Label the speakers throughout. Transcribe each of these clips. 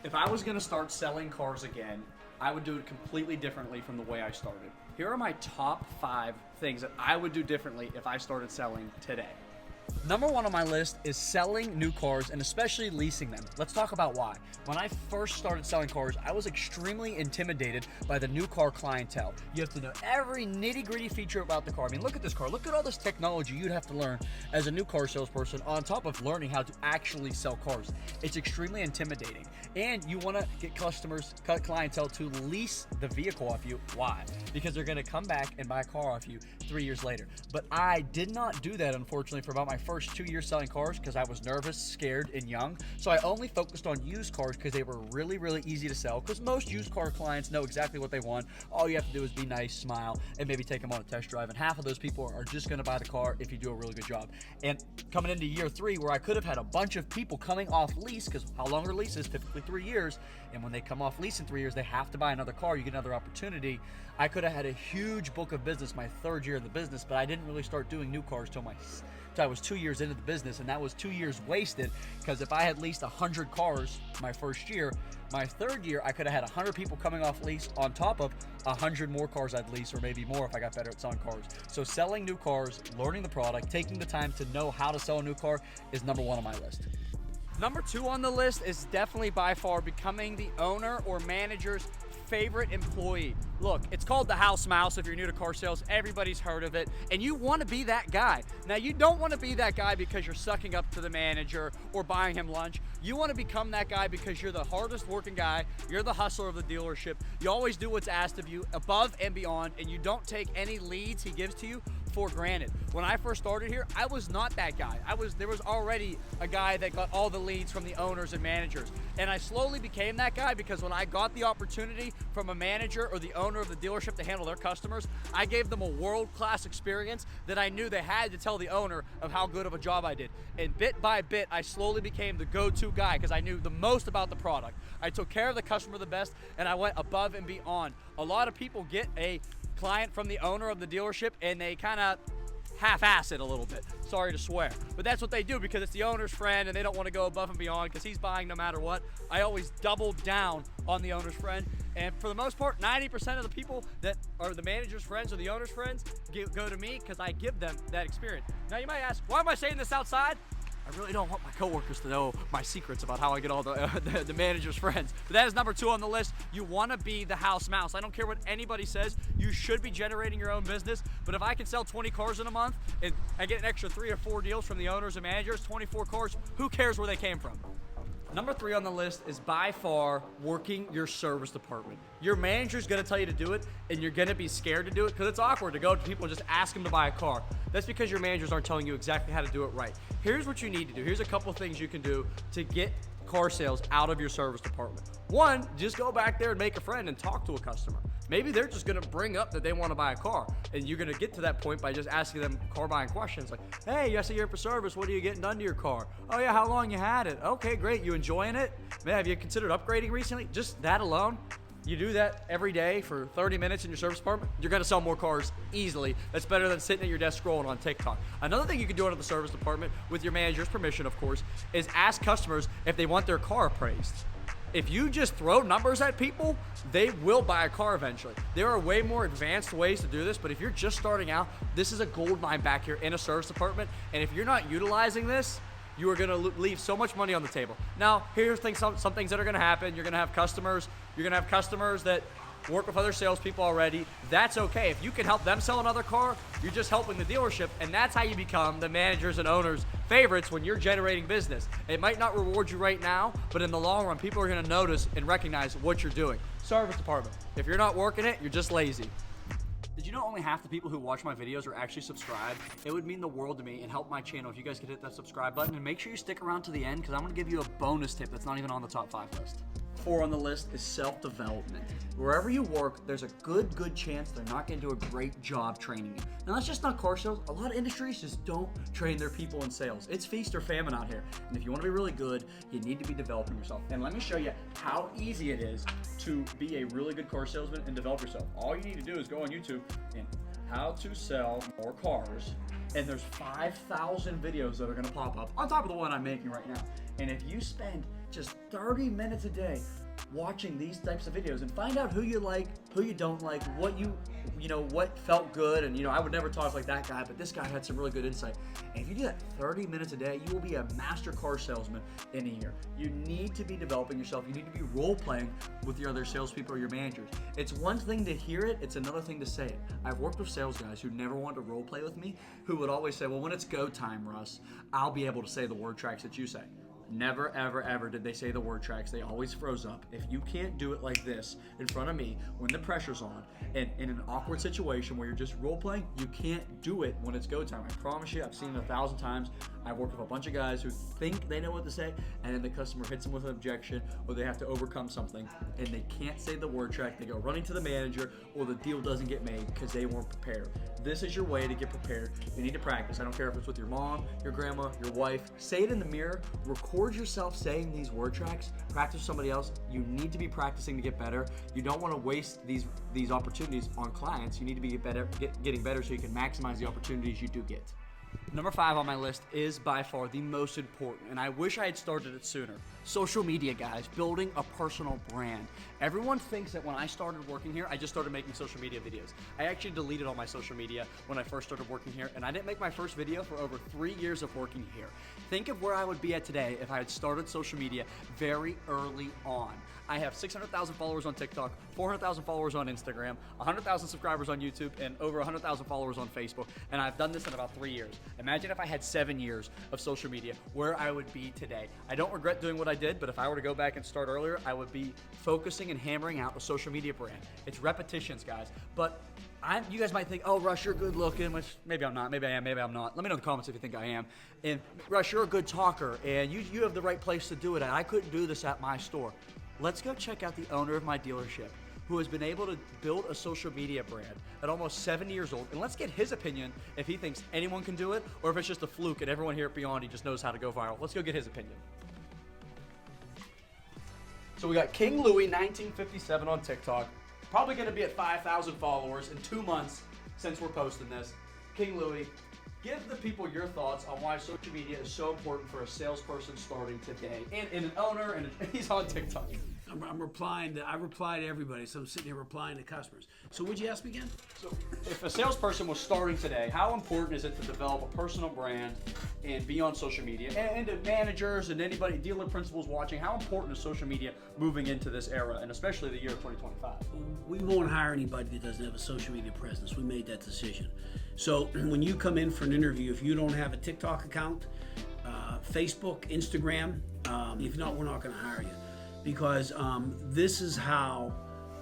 Speaker 1: If I was gonna start selling cars again, I would do it completely differently from the way I started. Here are my top 5 things that I would do differently if I started selling today. Number 1 on my list is selling new cars and especially leasing them. Let's talk about why. When I first started selling cars, I was extremely intimidated by the new car clientele. You have to know every nitty-gritty feature about the car. I mean, look at this car. Look at all this technology you'd have to learn as a new car salesperson on top of learning how to actually sell cars. It's extremely intimidating. And you want to get clientele to lease the vehicle off you. Why? Because they're going to come back and buy a car off you 3 years later. But I did not do that, unfortunately, for about my first 2 years selling cars because I was nervous, scared, and young. So I only focused on used cars because they were really, really easy to sell because most used car clients know exactly what they want. All you have to do is be nice, smile, and maybe take them on a test drive. And half of those people are just going to buy the car if you do a really good job. And coming into year 3, where I could have had a bunch of people coming off lease, because how long are leases? Typically 3 years. And when they come off lease in 3 years, they have to buy another car. You get another opportunity. I could have had a huge book of business my 3rd year in the business, but I didn't really start doing new cars till I was 2 years into the business, and that was 2 years wasted because if I had leased 100 cars my first year, my 3rd year I could have had 100 people coming off lease on top of 100 more cars I'd lease, or maybe more if I got better at selling cars. So selling new cars, learning the product, taking the time to know how to sell a new car is number 1 on my list. Number 2 on the list is definitely by far becoming the owner or manager's favorite employee. Look, it's called the house mouse if you're new to car sales. Everybody's heard of it, and you want to be that guy. Now, you don't want to be that guy because you're sucking up to the manager or buying him lunch. You want to become that guy because you're the hardest working guy, you're the hustler of the dealership, you always do what's asked of you above and beyond, and you don't take any leads he gives to you for granted. When I first started here, I was not that guy. There was already a guy that got all the leads from the owners and managers. And I slowly became that guy because when I got the opportunity from a manager or the owner of the dealership to handle their customers, I gave them a world-class experience that I knew they had to tell the owner of how good of a job I did. And bit by bit, I slowly became the go-to guy because I knew the most about the product. I took care of the customer the best, and I went above and beyond. A lot of people get a client from the owner of the dealership and they kind of half-ass it a little bit. Sorry to swear, but that's what they do because it's the owner's friend and they don't want to go above and beyond because he's buying no matter what. I always doubled down on the owner's friend, and for the most part, 90% of the people that are the manager's friends or the owner's friends go to me because I give them that experience. Now you might ask, why am I saying this outside? I really don't want my coworkers to know my secrets about how I get all the manager's friends. But that is number 2 on the list. You want to be the house mouse. I don't care what anybody says. You should be generating your own business. But if I can sell 20 cars in a month and I get an extra 3 or 4 deals from the owners and managers, 24 cars, who cares where they came from? Number 3 on the list is by far working your service department. Your manager's gonna tell you to do it, and you're gonna be scared to do it because it's awkward to go to people and just ask them to buy a car. That's because your managers aren't telling you exactly how to do it right. Here's what you need to do. Here's a couple things you can do to get car sales out of your service department. 1, just go back there and make a friend and talk to a customer. Maybe they're just gonna bring up that they wanna buy a car, and you're gonna get to that point by just asking them car buying questions like, hey, I see you're here for service, what are you getting done to your car? Oh yeah, how long you had it? Okay, great, you enjoying it? Man, have you considered upgrading recently? Just that alone, you do that every day for 30 minutes in your service department, you're gonna sell more cars easily. That's better than sitting at your desk scrolling on TikTok. Another thing you can do under the service department, with your manager's permission of course, is ask customers if they want their car appraised. If you just throw numbers at people, they will buy a car eventually. There are way more advanced ways to do this, but if you're just starting out, this is a gold mine back here in a service department, and if you're not utilizing this, you are gonna leave so much money on the table. Now, here's some things that are gonna happen. You're gonna have customers that work with other salespeople already. That's okay. If you can help them sell another car, you're just helping the dealership, and that's how you become the managers and owners' favorites when you're generating business. It might not reward you right now, but in the long run, people are gonna notice and recognize what you're doing. Service department. If you're not working it, you're just lazy. Did you know only half the people who watch my videos are actually subscribed? It would mean the world to me and help my channel if you guys could hit that subscribe button, and make sure you stick around to the end because I'm gonna give you a bonus tip that's not even on the top 5 list. 4 on the list is self-development. Wherever you work, there's a good chance they're not going to do a great job training you. Now, that's just not car sales. A lot of industries just don't train their people in sales. It's feast or famine out here. And if you want to be really good, you need to be developing yourself. And let me show you how easy it is to be a really good car salesman and develop yourself. All you need to do is go on YouTube and how to sell more cars. And there's 5,000 videos that are going to pop up on top of the one I'm making right now. And if you spend just 30 minutes a day watching these types of videos and find out who you like, who you don't like, what what felt good. And I would never talk like that guy, but this guy had some really good insight. And if you do that 30 minutes a day, you will be a master car salesman in a year. You need to be developing yourself. You need to be role playing with your other salespeople or your managers. It's one thing to hear it, it's another thing to say it. I've worked with sales guys who never wanted to role play with me, who would always say, well, when it's go time, Russ, I'll be able to say the word tracks that you say. Never, ever, ever did they say the word tracks. They always froze up. If you can't do it like this in front of me when the pressure's on and in an awkward situation where you're just role playing, you can't do it when it's go time. I promise you, I've seen it 1,000 times. I've worked with a bunch of guys who think they know what to say, and then the customer hits them with an objection, or they have to overcome something, and they can't say the word track. They go running to the manager, or the deal doesn't get made because they weren't prepared. This is your way to get prepared. You need to practice. I don't care if it's with your mom, your grandma, your wife. Say it in the mirror. Record yourself saying these word tracks. Practice with somebody else. You need to be practicing to get better. You don't want to waste these opportunities on clients. You need to be getting better so you can maximize the opportunities you do get. Number 5 on my list is by far the most important, and I wish I had started it sooner. Social media, guys, building a personal brand. Everyone thinks that when I started working here, I just started making social media videos. I actually deleted all my social media when I first started working here, and I didn't make my first video for over 3 years of working here. Think of where I would be at today if I had started social media very early on. I have 600,000 followers on TikTok, 400,000 followers on Instagram, 100,000 subscribers on YouTube, and over 100,000 followers on Facebook, and I've done this in about 3 years. Imagine if I had 7 years of social media, where I would be today. I don't regret doing what I did, but if I were to go back and start earlier, I would be focusing and hammering out a social media brand. It's repetitions, guys, but you guys might think, oh, Russ, you're good looking, which maybe I'm not, maybe I am, maybe I'm not. Let me know in the comments if you think I am. And Russ, you're a good talker, and you have the right place to do it at. I couldn't do this at my store. Let's go check out the owner of my dealership, who has been able to build a social media brand at almost 70 years old. And let's get his opinion if he thinks anyone can do it, or if it's just a fluke and everyone here at Beyond just knows how to go viral. Let's go get his opinion. So we got King Louie, 1957 on TikTok. Probably going to be at 5,000 followers in 2 months since we're posting this. King Louie, give the people your thoughts on why social media is so important for a salesperson starting today, and an owner, and he's on TikTok.
Speaker 2: I'm replying I reply to everybody, so I'm sitting here replying to customers. So what'd you ask me again?
Speaker 1: So if a salesperson was starting today, how important is it to develop a personal brand and be on social media? And to managers and anybody, dealer principals watching, how important is social media moving into this era, and especially the year of 2025?
Speaker 2: We won't hire anybody that doesn't have a social media presence. We made that decision. So when you come in for an interview, if you don't have a TikTok account, Facebook, Instagram, if not, we're not going to hire you. Because this is how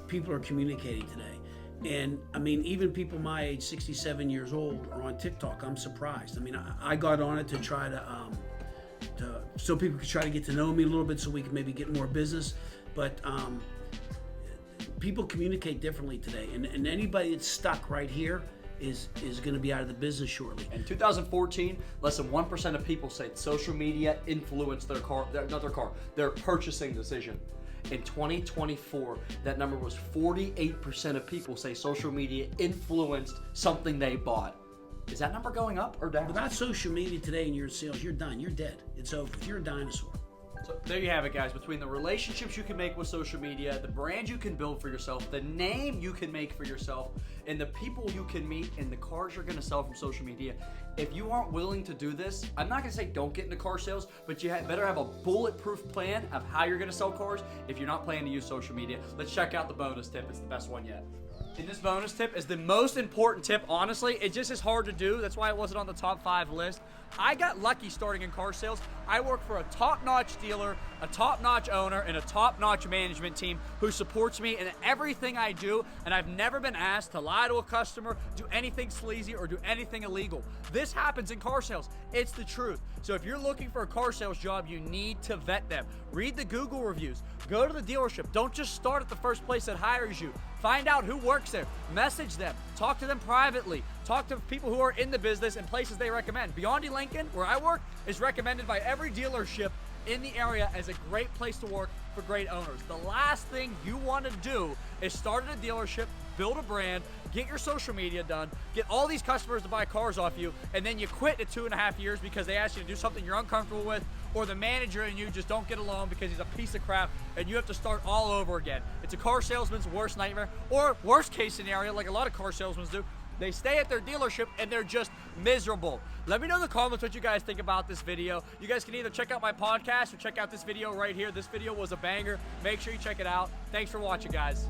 Speaker 2: people are communicating today. And I mean, even people my age, 67 years old, are on TikTok. I'm surprised. I mean, I got on it to try to so people could try to get to know me a little bit, so we can maybe get more business. But people communicate differently today, and anybody that's stuck right here is going to be out of the business shortly.
Speaker 1: In 2014, less than 1% of people said social media influenced their purchasing decision. In 2024, that number was 48% of people say social media influenced something they bought. Is that number going up or down?
Speaker 2: Without social media today and you're in sales, you're done. You're dead. It's over. You're a dinosaur.
Speaker 1: So there you have it, guys. Between the relationships you can make with social media, the brand you can build for yourself, the name you can make for yourself, and the people you can meet, and the cars you're going to sell from social media, if you aren't willing to do this, I'm not going to say don't get into car sales, but you better have a bulletproof plan of how you're going to sell cars if you're not planning to use social media. Let's check out the bonus tip. It's the best one yet. And this bonus tip is the most important tip, honestly. It just is hard to do. That's why it wasn't on the top 5 list. I got lucky starting in car sales. I work for a top-notch dealer, a top-notch owner, and a top-notch management team who supports me in everything I do, and I've never been asked to lie to a customer, do anything sleazy, or do anything illegal. This happens in car sales. It's the truth. So if you're looking for a car sales job, you need to vet them. Read the Google reviews. Go to the dealership. Don't just start at the first place that hires you. Find out who works there. Message them. Talk to them privately. Talk to people who are in the business and places they recommend. Beyond Lincoln, where I work, is recommended by every dealership in the area as a great place to work for great owners. The last thing you want to do is start at a dealership, build a brand, get your social media done, get all these customers to buy cars off you, and then you quit at 2.5 years because they ask you to do something you're uncomfortable with, or the manager and you just don't get along because he's a piece of crap and you have to start all over again. It's a car salesman's worst nightmare, or worst case scenario, like a lot of car salesmen do. They stay at their dealership and they're just miserable. Let me know in the comments what you guys think about this video. You guys can either check out my podcast or check out this video right here. This video was a banger. Make sure you check it out. Thanks for watching, guys.